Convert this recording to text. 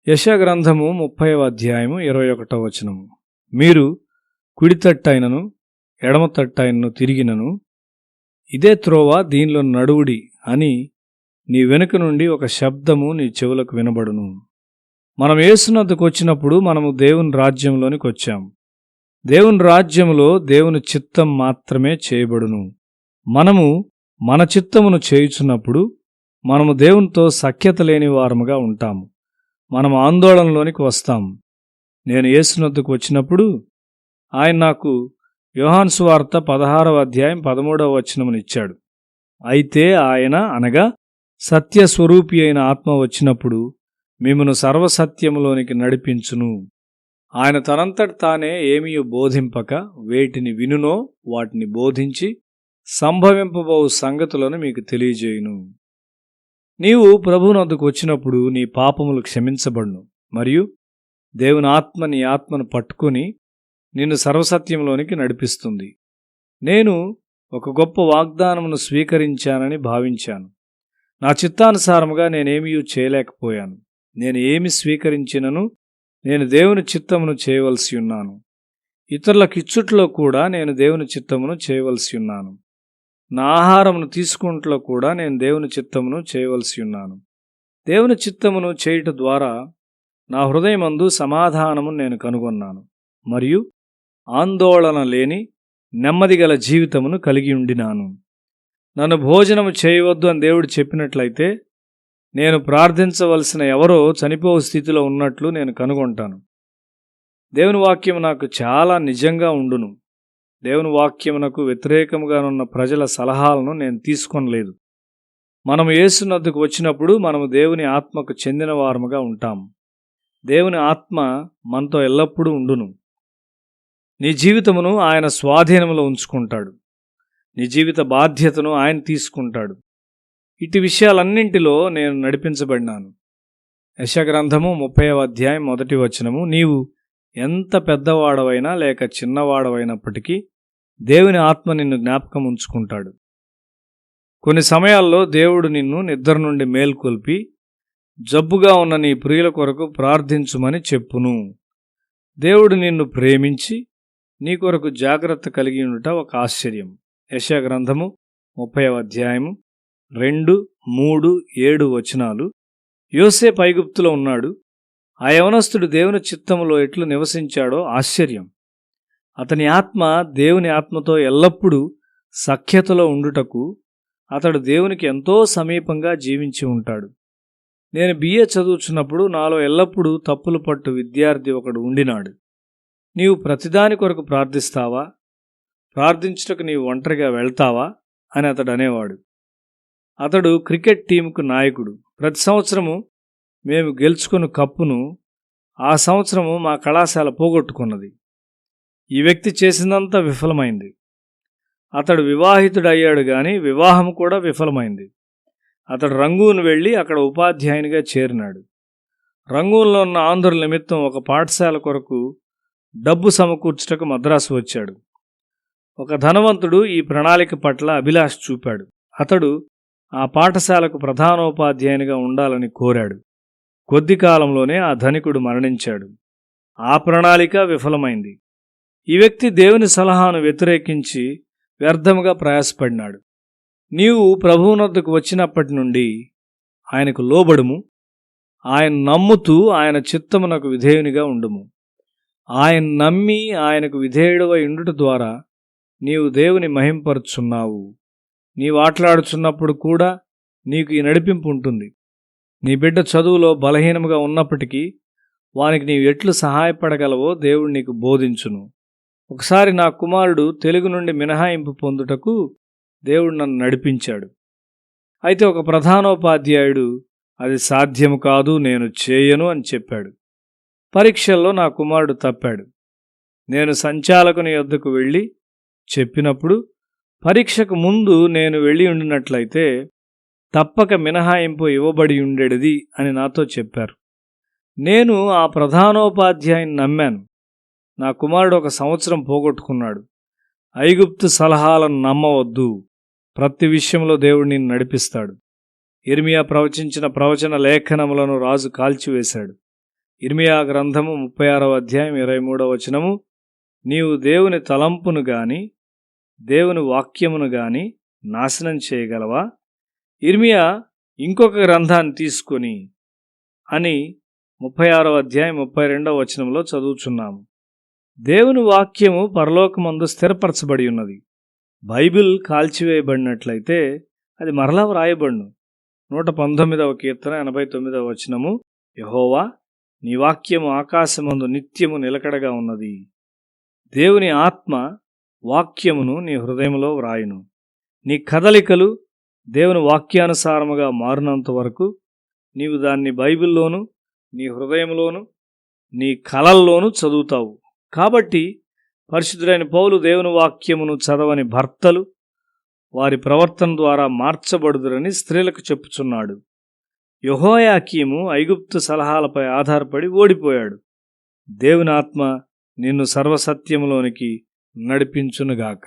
యెషయా గ్రంథము 30వ అధ్యాయము 21వ వచనము. మీరు కుడి తట్టైనను ఎడమ తట్టైనను తిరిగినను ఇదే త్రోవ, దీనిలో నడువుడి అని నీ వెనుక నుండి ఒక శబ్దము నీ చెవులకు వినబడును. మనం యేసునద్దకు వచ్చినప్పుడు మనము దేవుని రాజ్యంలోనికి వచ్చాం. దేవుని రాజ్యములో దేవుని చిత్తం మాత్రమే చేయబడును. మనము మన చిత్తమును చేయుచున్నప్పుడు మనము దేవునితో సఖ్యత లేని వారముగా ఉంటాము. మనం ఆందోళనలోనికి వస్తాం. నేను యేసునద్దకు వచ్చినప్పుడు ఆయన నాకు యోహాను సువార్త 16వ అధ్యాయం 13వ వచనమునిచ్చాడు. అయితే ఆయన అనగా సత్యస్వరూపి అయిన ఆత్మ వచ్చినప్పుడు మిమ్మును సర్వసత్యములోనికి నడిపించును. ఆయన తనంతట తానే ఏమీ బోధింపక వేటిని వినునో వాటిని బోధించి సంభవింపబో సంగతులను మీకు తెలియజేయును. నీవు ప్రభువునొద్దకు వచ్చినప్పుడు నీ పాపములు క్షమించబడును. మరియు దేవుని ఆత్మ నీ ఆత్మను పట్టుకొని నిన్ను సర్వసత్యంలోనికి నడిపిస్తుంది. నేను ఒక గొప్ప వాగ్దానమును స్వీకరించానని భావించాను. నా చిత్తానుసారముగా నేనేమీ చేయలేకపోయాను. నేను ఏమి స్వీకరించినను నేను దేవుని చిత్తమును చేయవలసి ఉన్నాను. ఇతరులకిచ్చుట్లో కూడా నేను దేవుని చిత్తమును చేయవలసి ఉన్నాను. నా ఆహారమును తీసుకుంట్లో కూడా నేను దేవుని చిత్తమును చేయవలసి ఉన్నాను. దేవుని చిత్తమును చేయుట ద్వారా నా హృదయమందు సమాధానము నేను కనుగొన్నాను. మరియు ఆందోళన లేని నెమ్మదిగల జీవితమును కలిగి ఉండినాను. నన్ను భోజనము చేయవద్దు అని దేవుడు చెప్పినట్లయితే నేను ప్రార్థించవలసిన ఎవరో చనిపో స్థితిలో ఉన్నట్లు నేను కనుగొంటాను. దేవుని వాక్యం నాకు చాలా నిజంగా ఉండును. దేవుని వాక్యమునకు వ్యతిరేకముగానున్న ప్రజల సలహాలను నేను తీసుకోనలేదు. మనము యేసునద్దకు వచ్చినప్పుడు మనము దేవుని ఆత్మకు చెందిన వారముగా ఉంటాము. దేవుని ఆత్మ మనతో ఎల్లప్పుడూ ఉండును. నీ జీవితమును ఆయన స్వాధీనములో ఉంచుకుంటాడు. నీ జీవిత బాధ్యతను ఆయన తీసుకుంటాడు. ఇటు విషయాలన్నింటిలో నేను నడిపించబడినాను. యెషయా గ్రంథము 30వ అధ్యాయం 1వ వచనము. నీవు ఎంత పెద్దవాడవైనా లేక చిన్నవాడవైనప్పటికీ దేవుని ఆత్మ నిన్ను జ్ఞాపకం ఉంచుకుంటాడు. కొన్ని సమయాల్లో దేవుడు నిన్ను నిద్ర నుండి మేల్కొల్పి జబ్బుగా ఉన్న నీ ప్రియుల కొరకు ప్రార్థించుమని చెప్పును. దేవుడు నిన్ను ప్రేమించి నీ కొరకు జాగ్రత్త కలిగి ఉండుట ఒక ఆశ్చర్యం. యెషయా గ్రంథము 30వ అధ్యాయము 2, 3, 7 వచనాలు. యోసేపు ఐగుప్తులో ఉన్నాడు. ఆ యవనస్తుడు దేవుని చిత్తములో ఎట్లు నివసించాడో ఆశ్చర్యం. అతని ఆత్మ దేవుని ఆత్మతో ఎల్లప్పుడూ సఖ్యతలో ఉండుటకు అతడు దేవునికి ఎంతో సమీపంగా జీవించి ఉంటాడు. నేను బిఏ చదువుచున్నప్పుడు నాలో ఎల్లప్పుడూ తప్పులు పట్టు విద్యార్థి ఒకడు ఉండినాడు. నీవు ప్రతిదాని కొరకు ప్రార్థిస్తావా? ప్రార్థించుటకు నీవు ఒంటరిగా వెళ్తావా అని అతడు అనేవాడు. అతడు క్రికెట్ టీముకు నాయకుడు. ప్రతి సంవత్సరము మేము గెలుచుకున్న కప్పును ఆ సంవత్సరము మా కళాశాల పోగొట్టుకున్నది. ఈ వ్యక్తి చేసిందంతా విఫలమైంది. అతడు వివాహితుడయ్యాడు గాని వివాహం కూడా విఫలమైంది. అతడు రంగూన్ వెళ్ళి అక్కడ ఉపాధ్యాయునిగా చేరినాడు. రంగూన్లో ఉన్న ఆంధ్రుల నిమిత్తం ఒక పాఠశాల కొరకు డబ్బు సమకూర్చుటకు మద్రాసు వచ్చాడు. ఒక ధనవంతుడు ఈ ప్రణాళిక పట్ల అభిలాష చూపాడు. అతడు ఆ పాఠశాలకు ప్రధానోపాధ్యాయునిగా ఉండాలని కోరాడు. కొద్ది కాలంలోనే ఆ ధనికుడు మరణించాడు. ఆ ప్రణాళిక విఫలమైంది. ఈ వ్యక్తి దేవుని సలహాను వ్యతిరేకించి వ్యర్థముగా ప్రయాసపడినాడు. నీవు ప్రభువునొద్దకు వచ్చినప్పటి నుండి ఆయనకు లోబడుము. ఆయన నమ్ముతూ ఆయన చిత్తమునకు విధేయునిగా ఉండుము. ఆయన నమ్మి ఆయనకు విధేయుడవై ఉండుట ద్వారా నీవు దేవుని మహింపరుచున్నావు. నీవు ఆటలాడుచున్నప్పుడు కూడా నీకు ఈ నడిపింపు ఉంటుంది. నీ బిడ్డ చదువులో బలహీనముగా ఉన్నప్పటికీ వానికి నీవు ఎట్లు సహాయపడగలవో దేవుడు నీకు బోధించును. ఒకసారి నా కుమారుడు తెలుగు నుండి మినహాయింపు పొందుటకు దేవుడు నన్ను నడిపించాడు. అయితే ఒక ప్రధానోపాధ్యాయుడు అది సాధ్యము కాదు, నేను చేయను అని చెప్పాడు. పరీక్షల్లో నా కుమారుడు తప్పాడు. నేను సంచాలకుని యొద్దకు వెళ్ళి చెప్పినప్పుడు పరీక్షకు ముందు నేను వెళ్ళి ఉండినట్లయితే తప్పక మినహాయింపు ఇవ్వబడి ఉండేది అని నాతో చెప్పారు. నేను ఆ ప్రధానోపాధ్యాయుని నమ్మాను. నా కుమారుడు 1 సంవత్సరం పోగొట్టుకున్నాడు. ఐగుప్తు సలహాలను నమ్మవద్దు. ప్రతి విషయంలో దేవుడు నిన్ను నడిపిస్తాడు. యిర్మీయా ప్రవచించిన ప్రవచన లేఖనములను రాజు కాల్చివేశాడు. ఇర్మియా గ్రంథము 36వ అధ్యాయం 23వ వచనము, నీవు దేవుని తలంపును గాని దేవుని వాక్యమును గాని నాశనం చేయగలవా? ఇర్మియా ఇంకొక గ్రంథాన్ని తీసుకొని అని 36వ అధ్యాయం 32వ వచనంలో చదువుచున్నాము. దేవుని వాక్యము పరలోకమందు స్థిరపరచబడి ఉన్నది. బైబిల్ కాల్చివేయబడినట్లయితే అది మరలా వ్రాయబడును. 119వ కీర్తన 89వ వచనము, యెహోవా నీ వాక్యము ఆకాశమందు నిత్యము నిలకడగా ఉన్నది. దేవుని ఆత్మ వాక్యమును నీ హృదయంలో వ్రాయును. నీ కదలికలు దేవుని వాక్యానుసారముగా మారినంత వరకు నీవు దాన్ని బైబిల్లోను నీ హృదయంలోను నీ కలల్లోనూ చదువుతావు. కాబట్టి పరిశుద్ధుడైన పౌలు దేవుని వాక్యమును చదవని భర్తలు వారి ప్రవర్తన ద్వారా మార్చబడుదురని స్త్రీలకు చెప్పుచున్నాడు. యెహోయాకీము ఐగుప్తు సలహాలపై ఆధారపడి ఓడిపోయాడు. దేవుని ఆత్మ నిన్ను సర్వసత్యములోనికి నడిపించునుగాక.